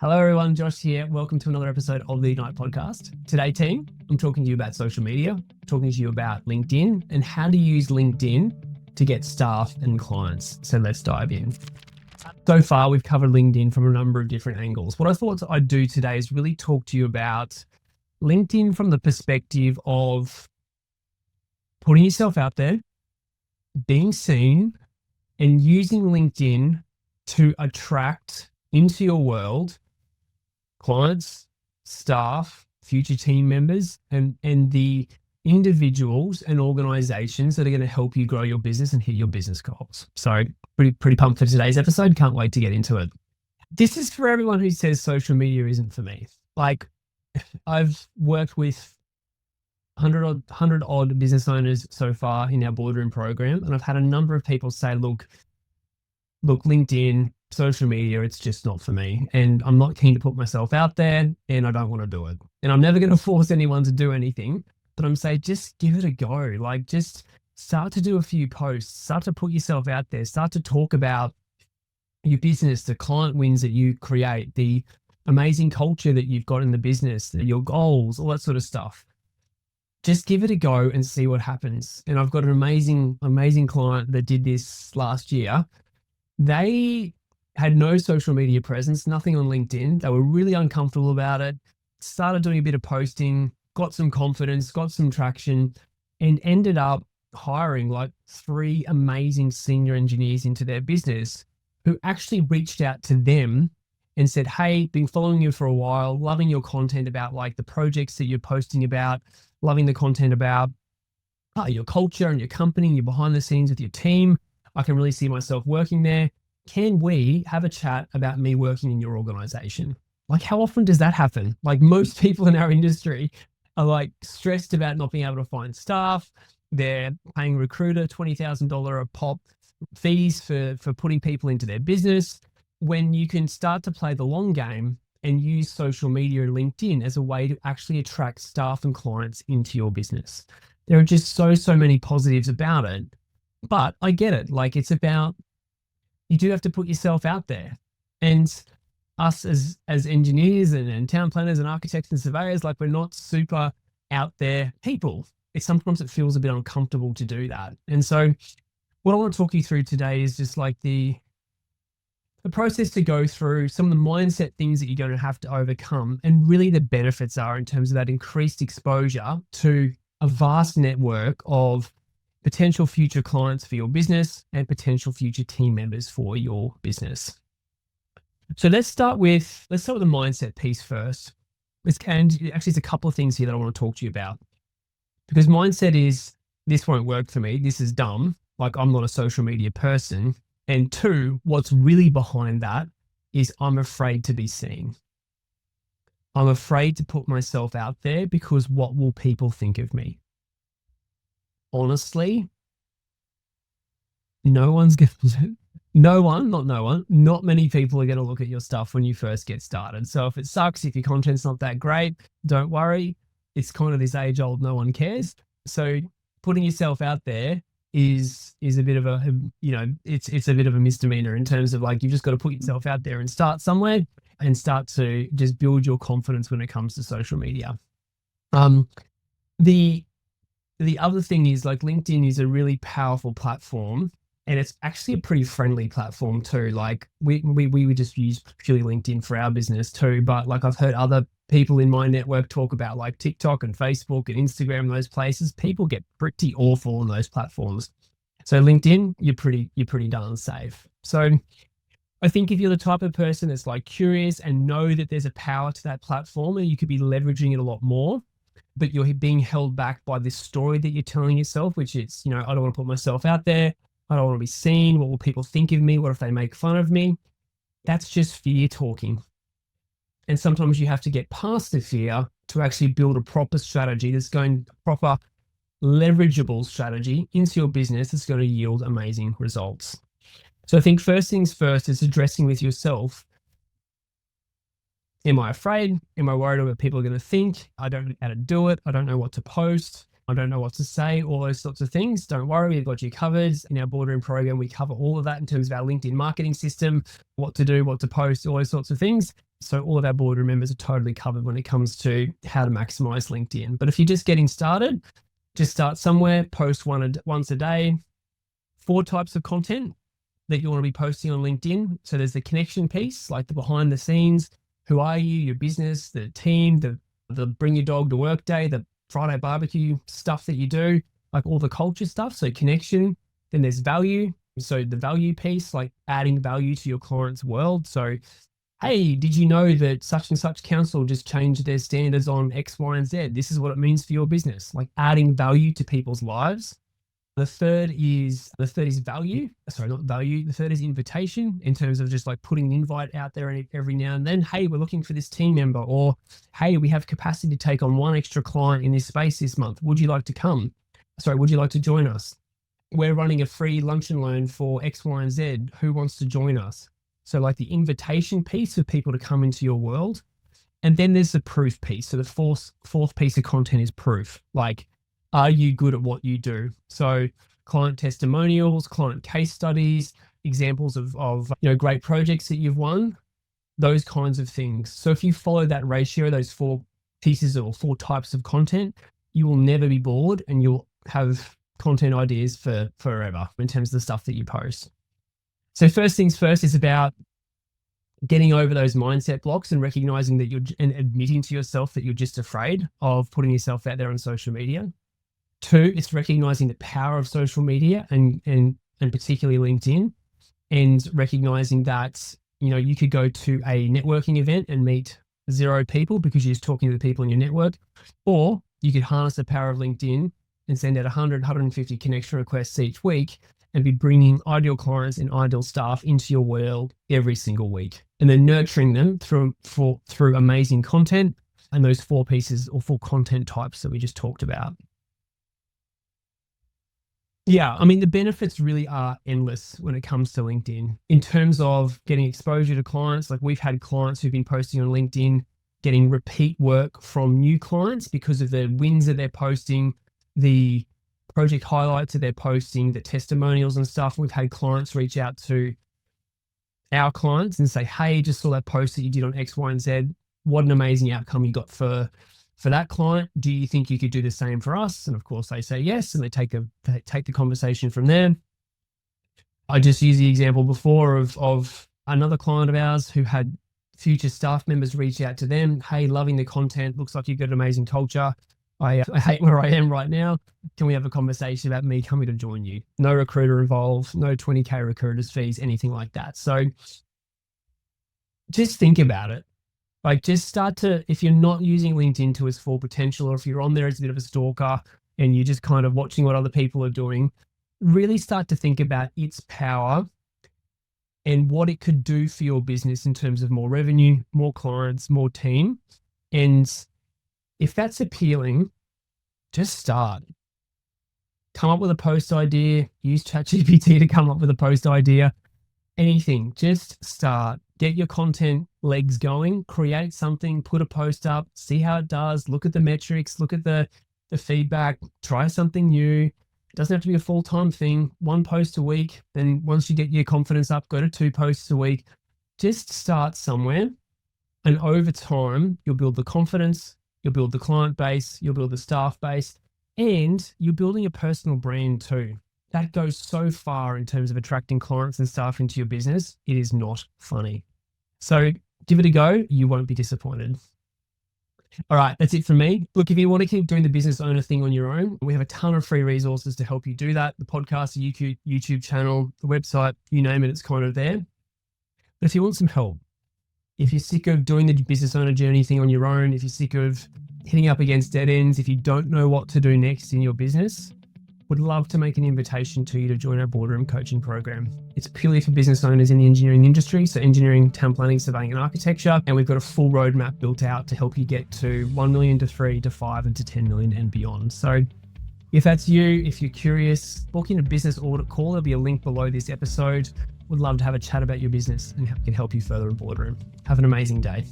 Hello, everyone. Josh here. Welcome to another episode of the Ignite podcast. Today, team, I'm talking to you about social media, talking to you about LinkedIn and how to use LinkedIn to get staff and clients. So let's dive in. So far, we've covered LinkedIn from a number of different angles. What I thought I'd do today is really talk to you about LinkedIn from the perspective of putting yourself out there, being seen, and using LinkedIn to attract into your world clients, staff, future team members, and the individuals and organizations that are going to help you grow your business and hit your business goals. So pretty pumped for today's episode. Can't wait to get into it. This is for everyone who says social media isn't for me. Like, I've worked with 100 odd business owners so far in our Boardroom program, and I've had a number of people say, look, LinkedIn, social media, it's just not for me. And I'm not keen to put myself out there and I don't want to do it. And I'm never going to force anyone to do anything, but I'm saying just give it a go. Like, just start to do a few posts, start to put yourself out there, start to talk about your business, the client wins that you create, the amazing culture that you've got in the business, your goals, all that sort of stuff. Just give it a go and see what happens. And I've got an amazing client that did this last year. They had no social media presence, nothing on LinkedIn. They were really uncomfortable about it, started doing a bit of posting, got some confidence, got some traction, and ended up hiring like 3 amazing senior engineers into their business who actually reached out to them and said, hey, been following you for a while, loving your content about like the projects that you're posting about, loving the content about your culture and your company and your behind the scenes with your team. I can really see myself working there. Can we have a chat about me working in your organization? Like, how often does that happen? Like, most people in our industry are like stressed about not being able to find staff. They're paying recruiter $20,000 a pop fees for putting people into their business, when you can start to play the long game and use social media and LinkedIn as a way to actually attract staff and clients into your business. There are just so many positives about it. But I get it. Like, it's about, you do have to put yourself out there. And us as engineers and town planners and architects and surveyors, like, we're not super out there people. Sometimes it feels a bit uncomfortable to do that. And so what I want to talk you through today is just like the process to go through, some of the mindset things that you're going to have to overcome, and really the benefits are in terms of that increased exposure to a vast network of potential future clients for your business and potential future team members for your business. So let's start with the mindset piece first. It's a couple of things here that I want to talk to you about, because mindset is, this won't work for me. This is dumb. Like, I'm not a social media person. And 2, what's really behind that is I'm afraid to be seen. I'm afraid to put myself out there because what will people think of me? Honestly, not many people are going to look at your stuff when you first get started. So if it sucks, if your content's not that great, don't worry. It's kind of this age old, no one cares. So putting yourself out there is a bit of a, it's a bit of a misdemeanor in terms of, like, you've just got to put yourself out there and start somewhere and start to just build your confidence when it comes to social media. The other thing is, like, LinkedIn is a really powerful platform, and it's actually a pretty friendly platform too. Like, we would just use purely LinkedIn for our business too. But like, I've heard other people in my network talk about like TikTok and Facebook and Instagram and those places. People get pretty awful on those platforms. So LinkedIn, you're pretty darn safe. So I think if you're the type of person that's like curious and know that there's a power to that platform and you could be leveraging it a lot more, but you're being held back by this story that you're telling yourself, which is, I don't want to put myself out there. I don't want to be seen. What will people think of me? What if they make fun of me? That's just fear talking. And sometimes you have to get past the fear to actually build a proper strategy proper leverageable strategy into your business that's going to yield amazing results. So I think first things first is addressing with yourself. Am I afraid? Am I worried about what people are going to think? I don't know how to do it. I don't know what to post. I don't know what to say, all those sorts of things. Don't worry, we've got you covered. In our Boardroom program, we cover all of that in terms of our LinkedIn marketing system, what to do, what to post, all those sorts of things. So all of our boardroom members are totally covered when it comes to how to maximize LinkedIn. But if you're just getting started, just start somewhere, post once a day, 4 types of content that you want to be posting on LinkedIn. So there's the connection piece, like the behind the scenes. Who are you, your business, the team, the bring your dog to work day, the Friday barbecue stuff that you do, like all the culture stuff. So connection. Then there's value. So the value piece, like adding value to your client's world. So, hey, did you know that such and such council just changed their standards on X, Y, and Z? This is what it means for your business, like adding value to people's lives. The third is value. Sorry, not value. The third is invitation, in terms of just like putting an invite out there every now and then. Hey, we're looking for this team member, or hey, we have capacity to take on 1 extra client in this space this month. Would you like to come? Sorry, would you like to join us? We're running a free lunch and learn for X, Y, and Z. Who wants to join us? So like the invitation piece for people to come into your world. And then there's the proof piece. So the fourth piece of content is proof. Like, are you good at what you do? So client testimonials, client case studies, examples of great projects that you've won, those kinds of things. So if you follow that ratio, those 4 pieces or 4 types of content, you will never be bored, and you'll have content ideas for forever in terms of the stuff that you post. So first things first is about getting over those mindset blocks and recognizing that and admitting to yourself that you're just afraid of putting yourself out there on social media. 2, it's recognizing the power of social media and particularly LinkedIn, and recognizing that, you could go to a networking event and meet 0 people because you're just talking to the people in your network, or you could harness the power of LinkedIn and send out 100, 150 connection requests each week and be bringing ideal clients and ideal staff into your world every single week, and then nurturing them through amazing content and those 4 pieces or 4 content types that we just talked about. Yeah, I mean, the benefits really are endless when it comes to LinkedIn in terms of getting exposure to clients. Like, we've had clients who've been posting on LinkedIn, getting repeat work from new clients because of the wins that they're posting, the project highlights that they're posting, the testimonials and stuff. We've had clients reach out to our clients and say, hey, just saw that post that you did on X, Y, and Z. What an amazing outcome you got for that client. Do you think you could do the same for us? And of course they say yes, and they take the conversation from there. I just used the example before of another client of ours who had future staff members reach out to them. Hey, loving the content. Looks like you've got an amazing culture. I hate where I am right now. Can we have a conversation about me coming to join you? No recruiter involved, no 20K recruiters fees, anything like that. So just think about it. Like, just start to, if you're not using LinkedIn to its full potential, or if you're on there as a bit of a stalker and you're just kind of watching what other people are doing, really start to think about its power and what it could do for your business in terms of more revenue, more clients, more team. And if that's appealing, just start. Come up with a post idea, use ChatGPT to come up with a post idea, anything, just start. Get your content legs going, create something, put a post up, see how it does, look at the metrics, look at the feedback, try something new. It doesn't have to be a full-time thing, 1 post a week. Then once you get your confidence up, go to 2 posts a week. Just start somewhere, and over time, you'll build the confidence, you'll build the client base, you'll build the staff base, and you're building a personal brand too. That goes so far in terms of attracting clients and staff into your business. It is not funny. So give it a go. You won't be disappointed. All right, that's it from me. Look, if you want to keep doing the business owner thing on your own, we have a ton of free resources to help you do that. The podcast, the YouTube channel, the website, you name it, it's kind of there. But if you want some help, if you're sick of doing the business owner journey thing on your own, if you're sick of hitting up against dead ends, if you don't know what to do next in your business, would love to make an invitation to you to join our Boardroom coaching program. It's purely for business owners in the engineering industry, so engineering, town planning, surveying, and architecture. And we've got a full roadmap built out to help you get to 1 million to 3 to 5 and to 10 million and beyond. So if that's you, if you're curious, book in a business audit call. There'll be a link below this episode. Would love to have a chat about your business and can help you further in Boardroom. Have an amazing day.